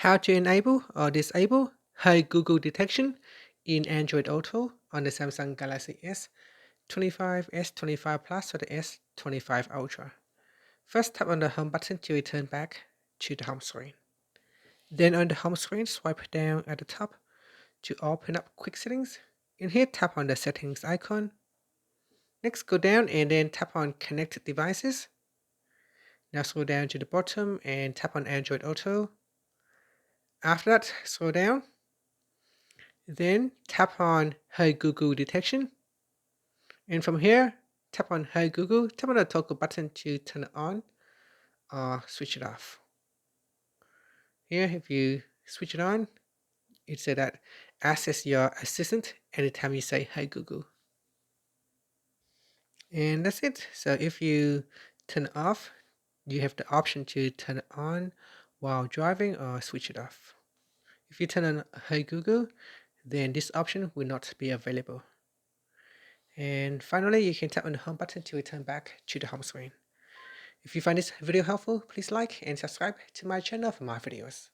How to enable or disable Hey Google detection in Android Auto on the Samsung Galaxy S25, S25 Plus, or the S25 Ultra. First, tap on the home button to return back to the home screen. Then on the home screen, swipe down at the top to open up quick settings. In here, tap on the settings icon. Next, go down and then tap on connected devices. Now scroll down to the bottom and tap on Android Auto. After that, scroll down. Then tap on Hey Google detection. And from here, tap on Hey Google, tap on the toggle button to turn it on or switch it off. Here, if you switch it on, it said that access your assistant anytime you say Hey Google. And that's it. So if you turn it off, you have the option to turn it on while driving or switch it off. If you turn on Hey Google, then this option will not be available. And finally, you can tap on the home button to return back to the home screen. If you find this video helpful, please like and subscribe to my channel for more videos.